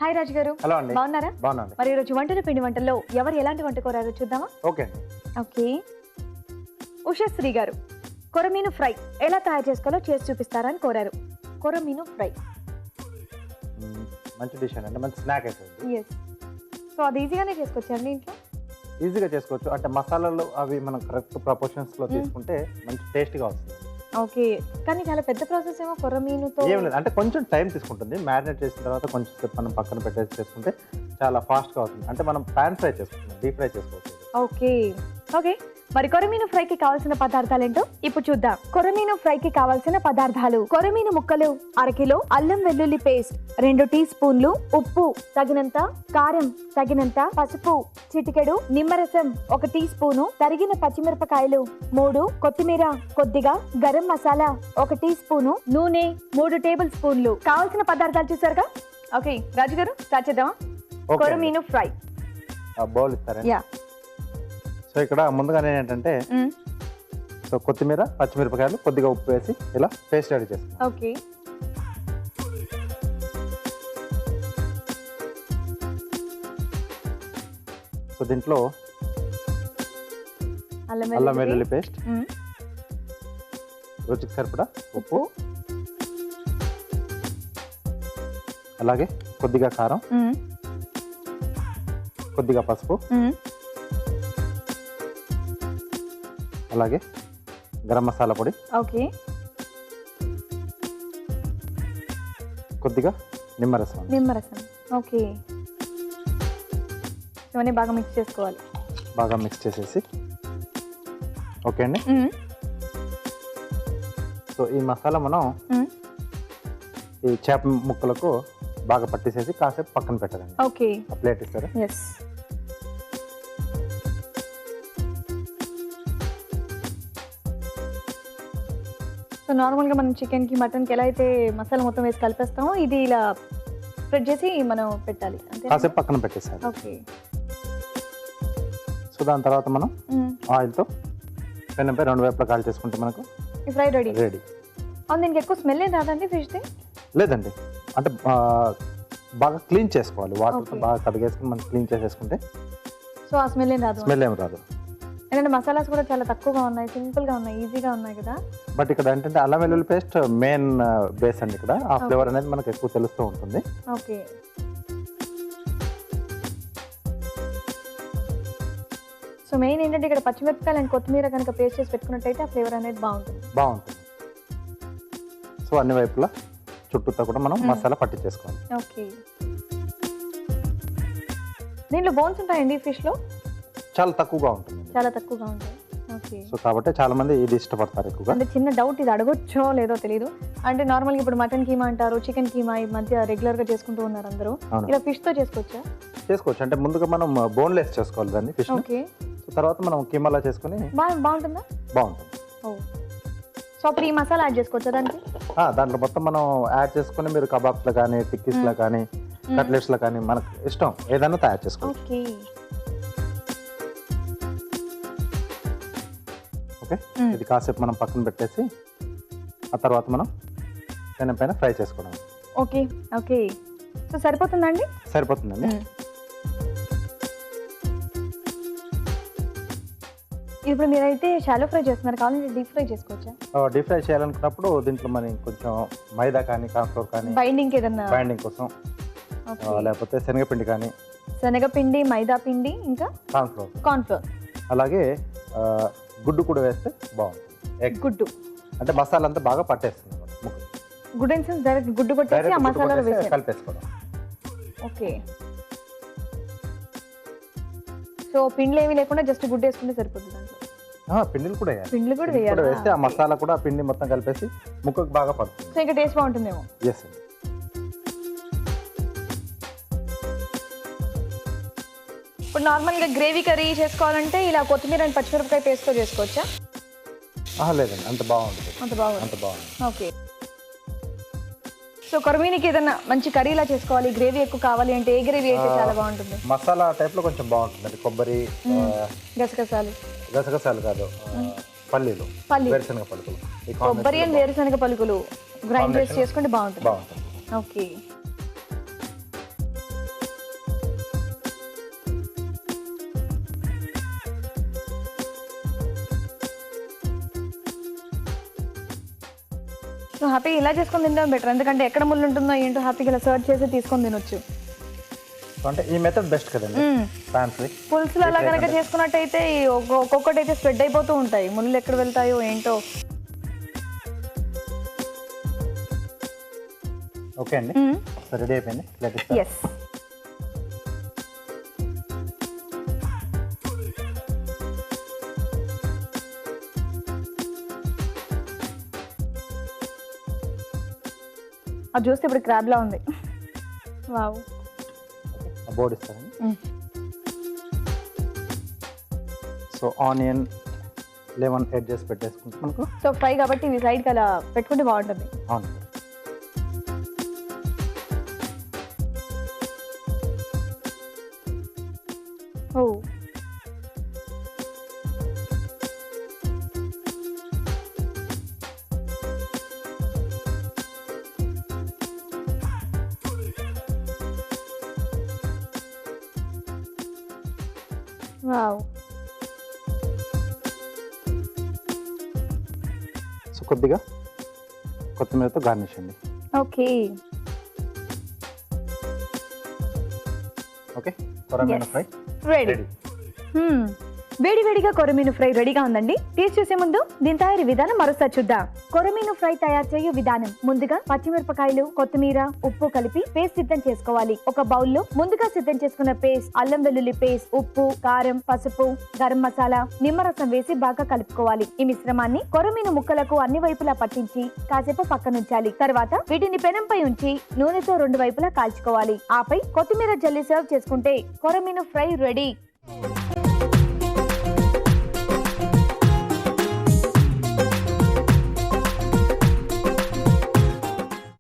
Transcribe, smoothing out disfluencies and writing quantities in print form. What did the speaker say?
Hi రాజు గారు. Hello అండి. బాగున్నారా? బాగున్నాను. మరి ఈరోజు వంటల పిండి వంటల్లో ఎవరు ఎలాంటి వంట కోరారో చూద్దామా? ఓకే అండి. ఓకే. ఉషశ్రీ గారు కొరమీను ఫ్రై ఎలా తయారు చేసుకోవాలో చేసి చూపిస్తారని కోరారు. కొరమీను ఫ్రై మంచి డిష్ అండి, మంచి స్నాక్ అవుతుంది. ఎస్. సో అది ఈజీగానే చేసుకోవచ్చండి ఇంట్లో? ఈజీగా చేసుకోవచ్చు. అంటే మసాలాలు అవి మనం కరెక్ట్ ప్రపోర్షన్స్లో తీసుకుంటే మంచి టేస్ట్గా వస్తుంది. ఓకే. కానీ చాలా పెద్ద ప్రాసెస్ ఏమో కొరమీనుతో. ఏం లేదు, అంటే కొంచెం టైం తీసుకుంటుంది. మ్యారినేట్ చేసిన తర్వాత కొంచెం సేపు మనం పక్కన పెట్టేసి చేసుకుంటే చాలా ఫాస్ట్గా అవుతుంది. అంటే మనం పాన్ ఫ్రై చేసుకుంటాం, డీప్ ఫ్రై చేసుకోవచ్చు. Okay okay. మరి కొరమీను ఫ్రైకి కావాల్సిన పదార్థాలు ఏంటో ఇప్పుడు చూద్దాం. కొరమీను ఫ్రైకి కావాల్సిన పదార్థాలు: కొరమీను ముక్కలు 1/2 కిలో, అల్లం వెల్లుల్లి పేస్ట్ 2 టీ స్పూన్లు, ఉప్పు తగినంత, కారం తగినంత, పసుపు చిటికెడు, నిమ్మరసం 1 టీ స్పూను, తరిగిన పచ్చిమిరపకాయలు 3, కొత్తిమీర కొద్దిగా, గరం మసాలా 1 టీ స్పూను, నూనె 3 టేబుల్ స్పూన్లు. కావాల్సిన పదార్థాలు చూసారుగా. ఓకే రాజు గారు, స్టార్ట్ చేద్దామా? కొరమీను ఫ్రై బౌల్ ఇస్తారా? యా. సో ఇక్కడ ముందుగానే ఏంటంటే సో కొత్తిమీర, పచ్చిమిరపకాయలు, కొద్దిగా ఉప్పు వేసి ఇలా పేస్ట్ రెడీ చేస్తాం. ఓకే. సో దీంట్లో అల్లం వెల్లుల్లి పేస్ట్, రుచికి సరిపడా ఉప్పు, అలాగే కొద్దిగా కారం, కొద్దిగా పసుపు, అలాగే గరం మసాలా పొడి, ఓకే, కొద్దిగా నిమ్మరసం. ఓకే. ఇవన్నీ బాగా మిక్స్ చేసుకోవాలి. బాగా మిక్స్ చేసేసి ఓకే అండి. సో ఈ మసాలా మనం ఈ చేప ముక్కలకు బాగా పట్టేసేసి కాసేపు పక్కన పెట్టదండి. ఓకే. ప్లేట్ ఇస్తారా? ఎస్. సో నార్మల్గా మనం చికెన్కి, మటన్కి ఎలా అయితే మసాలా మొత్తం వేసి కలిపేస్తామో ఇది ఇలా స్ప్రెడ్ చేసి మనం పెట్టాలి అంతే. కాసేపు పక్కన పెట్టేసారు. ఓకే. సో దాని తర్వాత మనం ఆయిల్తో పెనంపై 2 వైపులా కాల్ చేసుకుంటే మనకు ఈ ఫ్రై రెడీ. అవును, దీనికి ఎక్కువ స్మెల్ ఏం రాదండి ఫిష్ది? లేదండి, అంటే బాగా క్లీన్ చేసుకోవాలి. వాటర్తో బాగా కడిగేసుకుని మనం క్లీన్ చేసేసుకుంటే సో ఆ స్మెల్ ఏం రాదు. స్మెల్ ఏం రాదు. ఎందుకంటే మసాలాస్ కూడా చాలా తక్కువగా ఉన్నాయి, సింపుల్గా ఉన్నాయి, ఈజీగా ఉన్నాయి కదా. బట్ ఇక్కడ ఏంటంటే అల్లం వెల్లుల్లి పేస్ట్ మెయిన్ బేస్ అండి. ఇక్కడ ఆ ఫ్లేవర్ అనేది మనకు ఎక్కువ తెలుస్తూ ఉంటుంది. ఓకే. సో మెయిన్ ఏంటంటే ఇక్కడ పచ్చిమిరపకాయలు అండ్ కొత్తిమీర కనుక పేస్ట్ చేసి పెట్టుకున్నట్టయితే ఆ ఫ్లేవర్ అనేది బాగుంటుంది. సో అన్ని వైపులా చుట్టూతో కూడా మనం మసాలా పట్టించేసుకోవాలి. ఓకే. దీంట్లో బోన్స్ ఉంటాయండి ఫిష్లో? చాలా తక్కువగా ఉంటుంది. ఓకే. సో కాబట్టి చాలా మంది ఇది ఇష్టపడతారు ఎక్కువగా. అంటే చిన్న డౌట్, ఇది అడగొచ్చో లేదో తెలియదు. అంటే నార్మల్గా ఇప్పుడు మటన్ కీమా అంటారు, చికెన్ కీమా ఈ మధ్య రెగ్యులర్ గా చేసుకుంటూ ఉన్నారు అందరూ. ఇలా ఫిష్ తో చేసుకోవచ్చా? చేసుకోవచ్చు. అంటే ముందుగా మనం బోన్లెస్ చేసుకోవాలి దాన్ని, ఫిష్. ఓకే. సో తర్వాత మనం కీమాలా చేసుకుని బాగుంటుందా? బాగుంటుంది. సో అప్పుడు ఈ మసాలా యాడ్ చేసుకోవచ్చా దానికి? దాంట్లో మొత్తం మనం యాడ్ చేసుకుని మీరు కబాబ్స్ లో కానీ, టిక్కీస్ లో కానీ, కట్లెట్స్ లో కానీ మనకు ఇష్టం ఏదైనా తయారు చేసుకోవచ్చు. ఓకే. ఓకే. ఇది కాసేపు మనం పక్కన పెట్టేసి ఆ తర్వాత మనం పెనం పైన ఫ్రై చేసుకోవడం. Okay okay. సో సరిపోతుందండి? సరిపోతుందండి. ఇప్పుడు మీరైతే షాలో ఫ్రై చేస్తున్నారు, కావాలంటే డీప్ ఫ్రై చేసుకోవచ్చా? డీప్ ఫ్రై చేయాలనుకున్నప్పుడు దీంట్లో మనం కొంచెం మైదా కానీ, కార్న్ఫ్లోర్ కానీ, బైండింగ్ ఏదన్నా బైండింగ్ కోసం, లేకపోతే శనగపిండి కానీ, శనగపిండి, మైదా పిండి, ఇంకా కార్న్ఫ్లోర్, అలాగే గుడ్డు కూడా వేస్తే బాగుంటుంది. గుడ్డు అంటే మసాలా అంతా బాగా పట్టేస్తుంది. గుడ్ అండ్ సెన్స్ డైరెక్ట్ గుడ్డు కొట్టేసి ఆ మసాలాలో వేసి కలిపేసుకోవడం. ఓకే. సో పిండిలు ఏమీ లేకుండా జస్ట్ గుడ్డు వేసుకుంటే సరిపోతుంది. దాంట్లో పిండిలు కూడా వేయాలి. వేస్తే ఆ మసాలా కూడా పిండి మొత్తం కలిపేసి ముక్కకు బాగా పడుతుంది. సో ఇంకా టేస్ట్ బాగుంటుందేమో. ఎస్ అండి. ఇప్పుడు నార్మల్గా గ్రేవీ కర్రీ చేసుకోవాలంటే ఇలా కొత్తిమీర అండ్ పచ్చిమిరపకాయ పేస్ట్తో చేసుకోవచ్చా? లేదండి, అంత బాగుంటుంది. ఓకే. సో కొరమీనికి ఏదైనా మంచి కర్రీలా చేసుకోవాలి, గ్రేవీ ఎక్కువ కావాలి అంటే ఏ గ్రేవీ అయితే చాలా బాగుంటుంది? మసాలా టైప్లో కొంచెం బాగుంటుంది. కొబ్బరి, గసగసాలు కాదు, పల్లీలు, వేరుశనగ పలుకులు, కొబ్బరి అండ్ వేరుశనగ పలుకులు గ్రైండ్ చేసి చేసుకుంటే బాగుంటుంది. ఓకే. నువ్వు హ్యాపీగా ఇలా చేసుకొని తినడం బెటర్, ఎందుకంటే ఎక్కడ ముళ్ళు ఉంటుందో ఏంటో హ్యాపీగా ఇలా సర్చ్ చేసి తీసుకొని తినొచ్చు. అంటే ఈ మెథడ్ బెస్ట్ కదండి ఫ్రాన్స్. పులుసులు అలా కనుక చేసుకున్నట్టయితే ఒక్కొక్కటి అయితే స్ప్రెడ్ అయిపోతూ ఉంటాయి, ముళ్ళు ఎక్కడ వెళ్తాయో ఏంటో. ఓకే అండి, రెడీ అయిపోయింది. ఎస్. అది చూస్తే ఇప్పుడు క్రాబ్ లా ఉంది. వావ్. బోర్డ్ ఇస్తారండి. సో ఆనియన్ లెమన్ ఎడ్జెస్ పెట్టేసుకుంటే మనకు. సో ఫ్రై కాబట్టి ఇవి సైడ్కి అలా పెట్టుకుంటే బాగుంటుంది. అవును. ఓ వావ్. సో కొద్దిగా కొత్తిమీరతో గార్నిష్ అండి. ఓకే. ఓకే, కొరమీన ఫ్రై రెడీ. వేడివేడిగా కొరమీను ఫ్రై రెడీగా ఉందండి. టేస్ట్ చేసే ముందు దీని తయారీ విధానం మరోసారి చూద్దాం. కొరమీను ఫ్రై తయారు చేయు విధానం: ముందుగా పచ్చిమిరపకాయలు, కొత్తిమీర, ఉప్పు కలిపి పేస్ట్ సిద్ధం చేసుకోవాలి. ఒక బౌల్లో ముందుగా సిద్ధం చేసుకున్న పేస్ట్, అల్లం వెల్లుల్లి పేస్ట్, ఉప్పు, కారం, పసుపు, గరం మసాలా, నిమ్మరసం వేసి బాగా కలుపుకోవాలి. ఈ మిశ్రమాన్ని కొరమీను ముక్కలకు అన్ని వైపులా పట్టించి కాసేపు పక్కనుంచాలి. తర్వాత వీటిని పెనంపై ఉంచి నూనెతో 2 వైపులా కాల్చుకోవాలి. ఆపై కొత్తిమీర జల్లి సర్వ్ చేసుకుంటే కొరమీను ఫ్రై రెడీ.